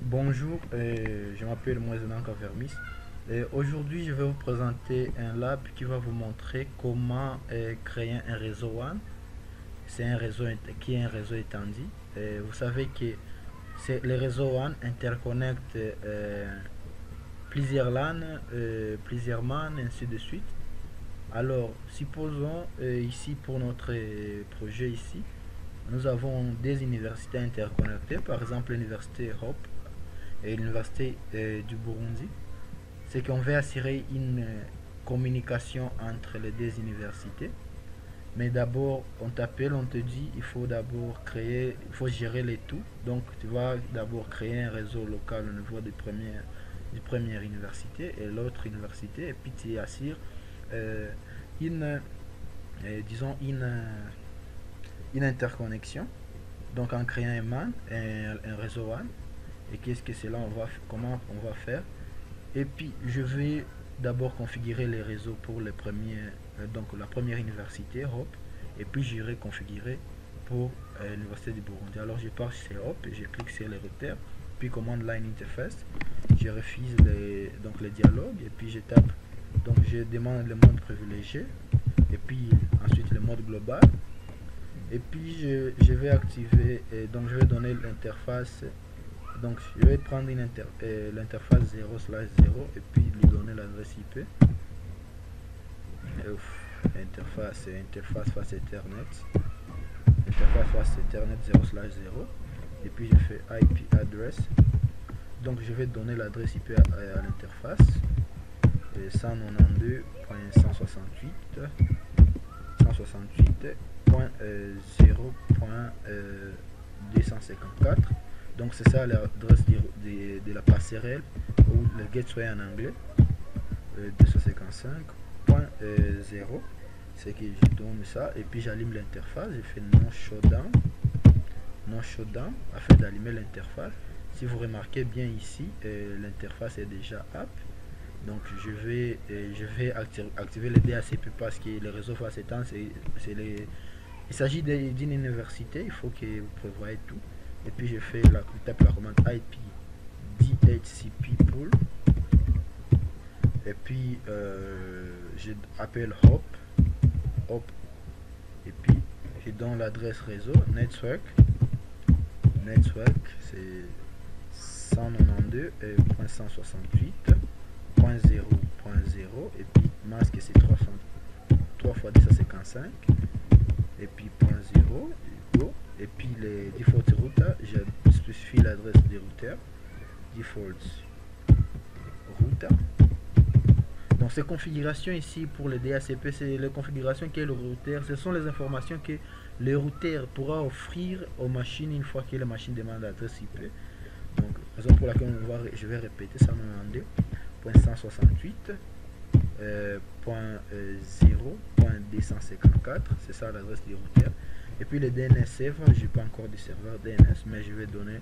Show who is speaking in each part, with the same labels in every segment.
Speaker 1: Bonjour, je m'appelle Moisenan Kavermis. Aujourd'hui, je vais vous présenter un lab qui va vous montrer comment créer un réseau WAN. C'est un réseau qui est un réseau étendu. Vous savez que les réseaux WAN interconnectent plusieurs LAN, plusieurs MAN, ainsi de suite. Alors, supposons ici pour notre projet ici, nous avons des universités interconnectées, par exemple l'université Hope et l'université du Burundi. C'est qu'on veut assurer une communication entre les deux universités. Mais d'abord, on t'appelle, on te dit, il faut d'abord créer, il faut gérer les tout. Donc, tu vas d'abord créer un réseau local au niveau du première université et l'autre université, et puis tu assures euh, une, disons, une interconnexion. Donc, en créant un MAN, un réseau WAN. Et qu'est-ce que c'est là, comment on va faire. Et puis, je vais d'abord configurer les réseaux pour les premiers, donc la première université, Hope, et puis j'irai configurer pour l'université du Burundi. Alors, je pars sur Hope et je clique sur les routeurs, puis commande line interface, je refuse donc les dialogues, et puis je tape, donc je demande le mode privilégié, et puis ensuite le mode global, et puis je vais activer, donc je vais donner l'interface. Donc je vais prendre l'interface 0/0 et puis lui donner l'adresse IP. Interface face Ethernet. Interface face Ethernet 0/0. Et puis je fais IP address. Donc je vais donner l'adresse IP à l'interface. 192.168.0.254. Donc c'est ça l'adresse de la passerelle ou le gateway en anglais. 255.0. C'est que je donne ça et puis j'allume l'interface. Je fais non shutdown afin d'allumer l'interface. Si vous remarquez bien ici, l'interface est déjà up. Donc je vais activer le DHCP parce que le réseau face étant il s'agit d'une université, il faut que vous prévoyez tout. Et puis je tape la commande IP DHCP pull. Et puis j'appelle Hop. Et puis je donne l'adresse réseau network c'est 192.168.0.0 et puis masque c'est 3 fois 255 et puis .0 et puis les default router, je spécifie l'adresse des routeurs default router. Donc ces configurations ici pour le DHCP, c'est les configurations que le routeur, ce sont les informations que le routeur pourra offrir aux machines une fois que la machine demande l'adresse IP. Donc raison pour laquelle je vais répéter 192.168.0.254, c'est ça l'adresse du routeur. Et puis le DNS server, je n'ai pas encore du serveur DNS, mais je vais donner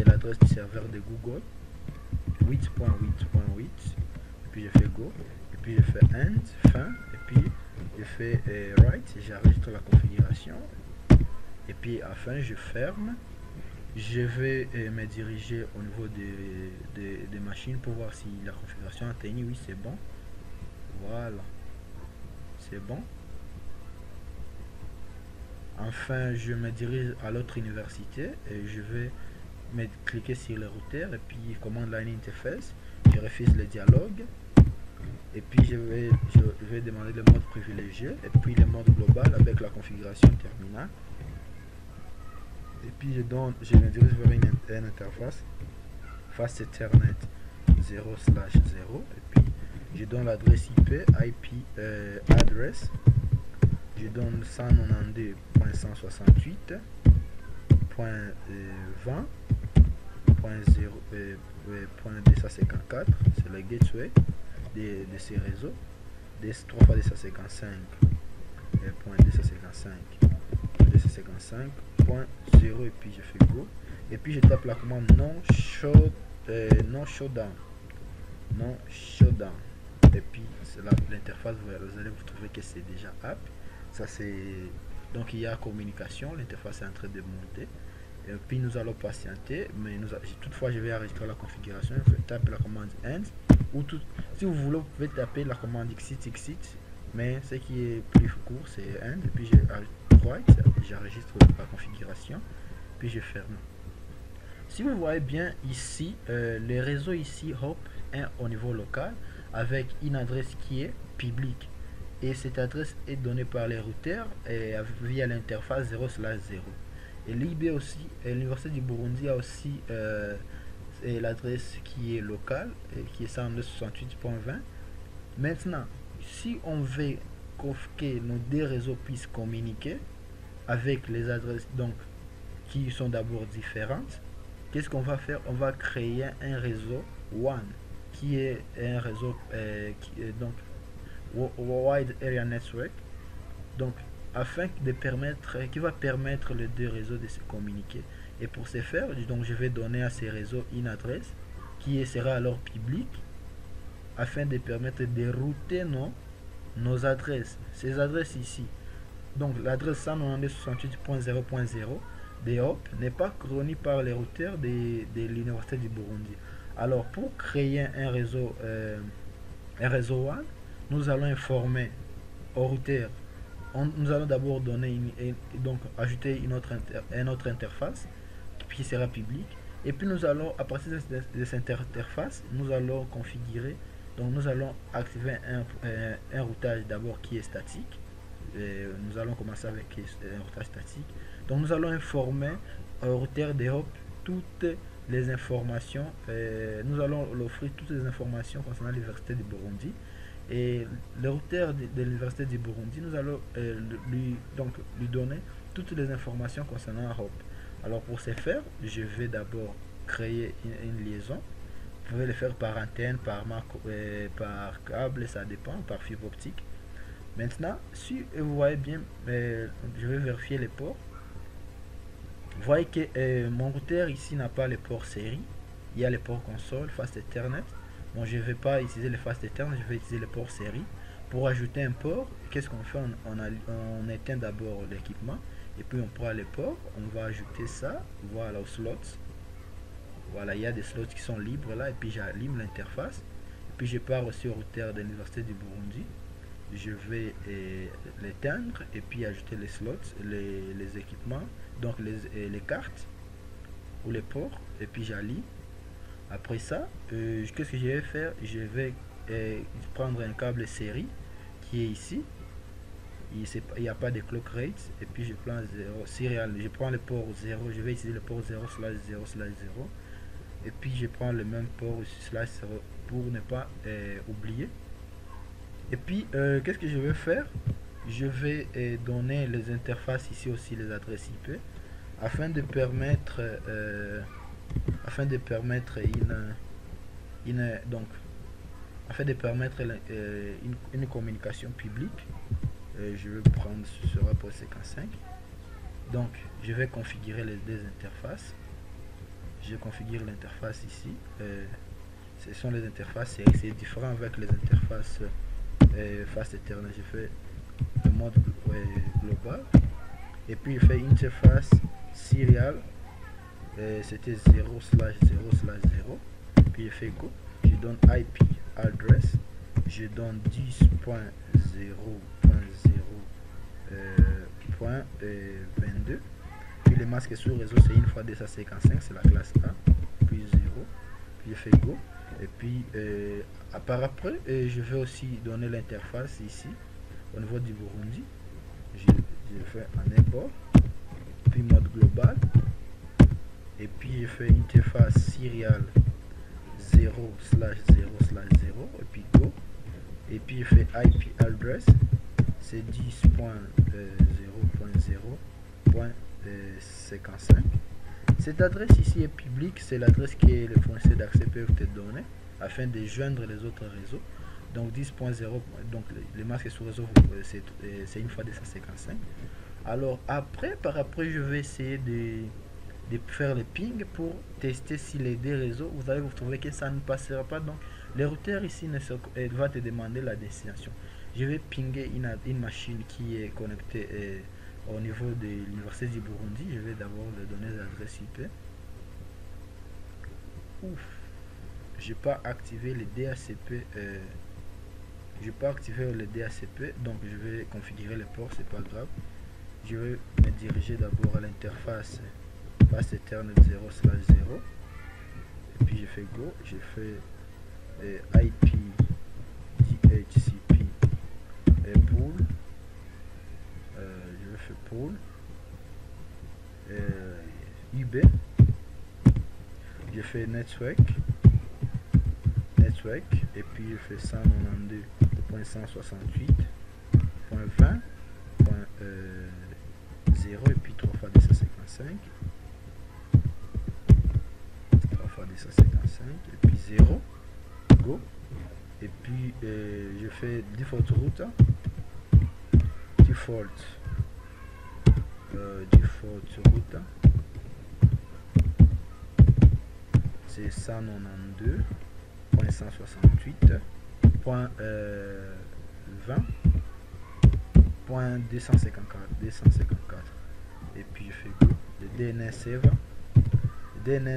Speaker 1: l'adresse du serveur de Google 8.8.8. Puis je fais go, et puis je fais end, fin, et puis je fais write, j'enregistre la configuration, et puis à la fin je ferme. Je vais me diriger au niveau des machines pour voir si la configuration atteignée. Oui, c'est bon. Voilà, c'est bon. Enfin, je me dirige à l'autre université et je vais cliquer sur le routeur et puis commande line interface. Je refuse le dialogue. Et puis je vais demander le mode privilégié et puis le mode global avec la configuration terminale. Et puis je me dirige vers une interface face Ethernet 0/0 et puis je donne l'adresse IP address. Je donne 192.168.20.254, c'est le gateway de ces réseaux, des 3 fois 255.255.0 et puis je fais go et puis je tape la commande non shutdown et puis l'interface, vous allez vous trouver que c'est déjà app. Ça c'est donc il y a communication, l'interface est en train de monter Et puis nous allons patienter, mais toutefois je vais enregistrer la configuration. Je tape la commande end, ou si vous voulez, vous pouvez taper la commande exit, mais ce qui est plus court c'est end, et puis j'enregistre la configuration, puis je ferme. Si vous voyez bien ici, le réseau ici Hop est au niveau local avec une adresse qui est publique. Et cette adresse est donnée par les routeurs via l'interface 0/0. Et l'IB aussi, l'Université du Burundi a aussi l'adresse qui est locale, qui est 192.68.20. Maintenant, si on veut que nos deux réseaux puissent communiquer avec les adresses donc qui sont d'abord différentes, qu'est-ce qu'on va faire? On va créer un réseau WAN qui est un réseau donc Wide Area Network, donc afin de permettre, qui va permettre les deux réseaux de se communiquer. Et pour ce faire, donc je vais donner à ces réseaux une adresse qui sera alors publique, afin de permettre de router nos adresses. Ces adresses ici, donc l'adresse 192.68.0.0 de Hop n'est pas connue par les routeurs de l'Université du Burundi. Alors pour créer un réseau WAN, nous allons informer au routeur. Nous allons d'abord donner donc ajouter une autre interface qui sera publique, et puis nous allons, à partir de cette interface, nous allons configurer, donc nous allons activer un routage d'abord qui est statique. Nous allons commencer avec un routage statique. Donc nous allons informer au routeur de Hop toutes les informations, nous allons l'offrir toutes les informations concernant l'Université du Burundi. Et le routeur de l'Université du Burundi, nous allons lui donner toutes les informations concernant Hop. Alors pour ce faire, je vais d'abord créer une liaison. Vous pouvez le faire par antenne, par câble, ça dépend, par fibre optique. Maintenant, si vous voyez bien, je vais vérifier les ports. Vous voyez que mon routeur ici n'a pas les ports série. Il y a les ports console, Fast Ethernet. Bon, je ne vais pas utiliser le Fast Ethernet, je vais utiliser le port série. Pour ajouter un port, qu'est-ce qu'on fait? On éteint d'abord l'équipement, et puis on prend les ports, on va ajouter ça, voilà, aux slots. Voilà, il y a des slots qui sont libres là, et puis j'allume l'interface. Et puis je pars aussi au routeur de l'Université du Burundi. Je vais l'éteindre, et puis ajouter les slots, les équipements, donc les cartes, ou les ports, et puis j'allume. Après ça, qu'est-ce que je vais faire? Je vais prendre un câble série qui est ici. Il n'y a pas de clock rate. Et puis je prends 0 serial. Je prends le port 0. Je vais utiliser le port 0/0/0. Et puis je prends le même port /0 pour ne pas oublier. Et puis qu'est-ce que je vais faire? Je vais donner les interfaces ici aussi, les adresses IP, afin de permettre une communication publique. Je vais prendre, ce sera pour 55. Donc je vais configurer les deux interfaces. Je configure l'interface ici. Ce sont les interfaces, c'est différent avec les interfaces Fast Ethernet. Je fais le mode global, et puis je fais interface serial, c'était 0/0/0, puis je fais go, je donne IP address, je donne 10.0.0.22, puis le masque sous réseau c'est une fois 255, c'est la classe A, puis 0, puis je fais go, et puis par après je vais aussi donner l'interface ici au niveau du Burundi. Je fais un import, puis mode global, et puis je fais interface serial 0/0/0, et puis go, et puis je fais IP address, c'est 10.0.0.55. Cette adresse ici est publique, c'est l'adresse que les fournisseurs d'accès peuvent te donner afin de joindre les autres réseaux. Donc 10.0, donc les masques sous réseau, c'est une fois 255. Alors par après je vais essayer de faire le ping pour tester si les deux réseaux, vous allez vous trouver que ça ne passera pas. Donc le routeur ici va te demander la destination. Je vais pinguer une machine qui est connectée au niveau de l'université du Burundi, je vais d'abord leur donner l'adresse IP. Ouf, j'ai pas activé le DHCP. J'ai pas activé le DHCP, donc je vais configurer les ports, c'est pas grave. Je vais me diriger d'abord à l'interface passe Ethernet 0/0, et puis je fais go, je fais IP DHCP et pool, je vais faire pool UB, je fais network, et puis je fais 192.168.20.0 et puis 3 fois 255, et puis 0, go, et puis je fais default route, c'est 192.168.20.254 et puis je fais go. Le DNS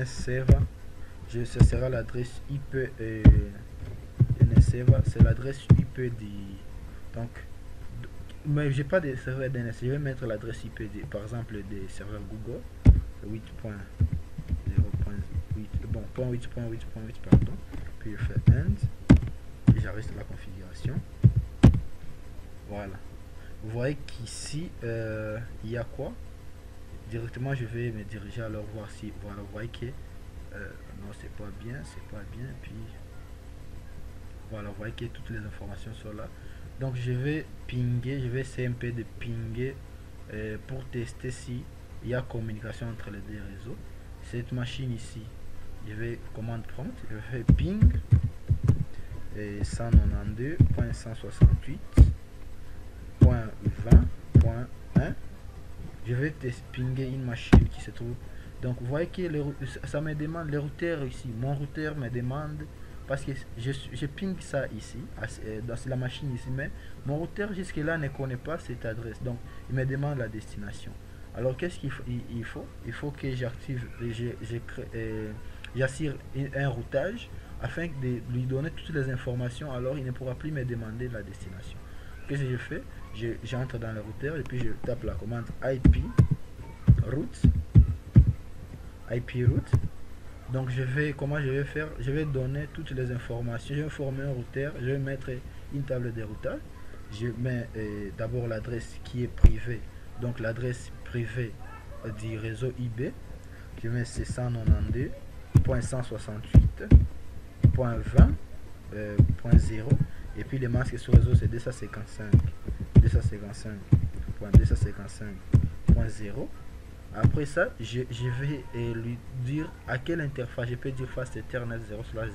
Speaker 1: server, ce sera l'adresse IP. DNS server, c'est l'adresse IP donc, mais j'ai pas de serveur DNS, je vais mettre l'adresse IP par exemple des serveurs Google 8.0.8, bon, .8.8.8 pardon, puis je fais end et j'arrête la configuration. Voilà, vous voyez qu'ici il y a quoi directement. Je vais me diriger alors voir si, voilà, vous voyez que non, c'est pas bien, puis voilà, vous voyez que toutes les informations sont là. Donc je vais pinguer, je vais essayer un peu de pinguer pour tester si il y a communication entre les deux réseaux. Cette machine ici, je vais commande prompt, je fais ping 192.168.20.1. je vais pinguer une machine qui se trouve. Donc vous voyez que ça me demande le routeur ici. Mon routeur me demande, parce que je ping ça ici, dans la machine ici, mais mon routeur jusque là ne connaît pas cette adresse. Donc il me demande la destination. Alors qu'est-ce qu'il faut? Il faut que j'active, j'assure un routage afin de lui donner toutes les informations. Alors il ne pourra plus me demander la destination. Qu'est-ce que je fais? J'entre dans le routeur et puis je tape la commande IP route. Donc comment je vais faire? Je vais donner toutes les informations. Je vais former un routeur, je vais mettre une table de routage. Je mets d'abord l'adresse qui est privée, donc l'adresse privée du réseau IB. Je mets 192.168.20.0 et puis les masques sur réseau c'est 255.255.0. Après ça, je vais lui dire à quelle interface. Je peux dire fast Ethernet 0/0,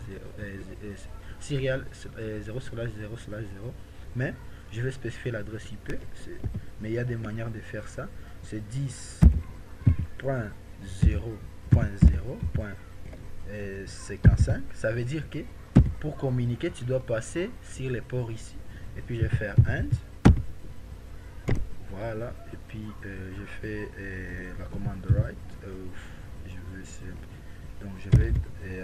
Speaker 1: serial 0/0/0, mais je vais spécifier l'adresse IP. Mais il y a des manières de faire ça. C'est 10.0.0.55. Ça veut dire que pour communiquer, tu dois passer sur les ports ici. Et puis je vais faire end. Voilà, et puis je fais la commande write. Donc je vais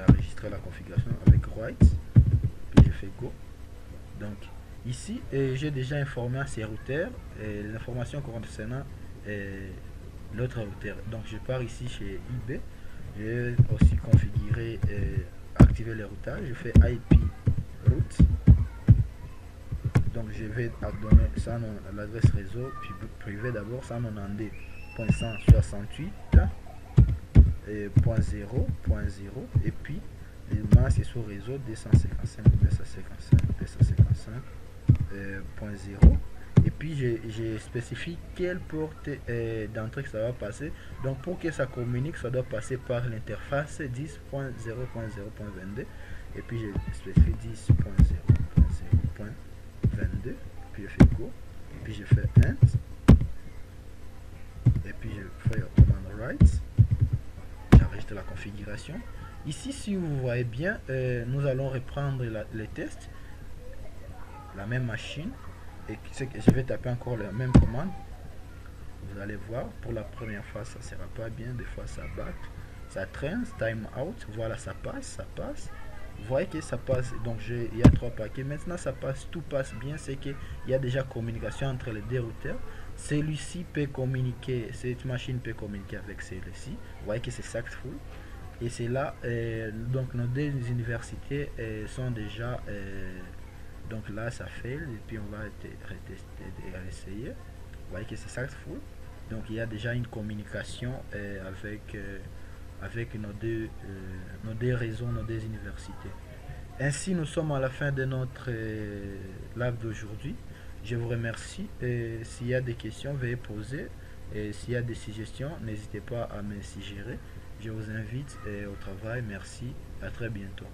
Speaker 1: enregistrer la configuration avec write, puis je fais go. Donc ici j'ai déjà informé à ces routeurs les informations concernant l'autre routeur. Donc je pars ici chez IB, je vais aussi configurer, activer les routages. Je fais IP route. Donc je vais donner ça l'adresse réseau puis privé d'abord 192.168.0.0 et puis les masques sur réseau 255.255.0 et puis je spécifie quelle porte d'entrée que ça va passer. Donc pour que ça communique, ça doit passer par l'interface 10.0.0.22 et puis je spécifie 10.0.0.22, puis je fais go, puis je fais end, et puis je fais command write, j'enregistre la configuration. Ici, si vous voyez bien, nous allons reprendre les tests, la même machine, et je vais taper encore la même commande. Vous allez voir, pour la première fois, ça sera pas bien. Des fois, ça back, ça traîne, time out. Voilà, ça passe, ça passe. Vous voyez que ça passe. Donc, il y a 3 paquets. Maintenant, ça passe, tout passe bien. C'est qu'il y a déjà communication entre les deux routeurs. Celui-ci peut communiquer, cette machine peut communiquer avec celui-ci. Vous voyez que c'est successful. Et c'est là, donc nos deux universités sont déjà, donc là ça fait, et puis on va retester et essayer. Vous voyez que c'est successful. Donc il y a déjà une communication avec nos deux réseaux, nos deux universités. Ainsi, nous sommes à la fin de notre live d'aujourd'hui. Je vous remercie. Et s'il y a des questions, veuillez poser. Et s'il y a des suggestions, n'hésitez pas à me suggérer. Je vous invite au travail. Merci. À très bientôt.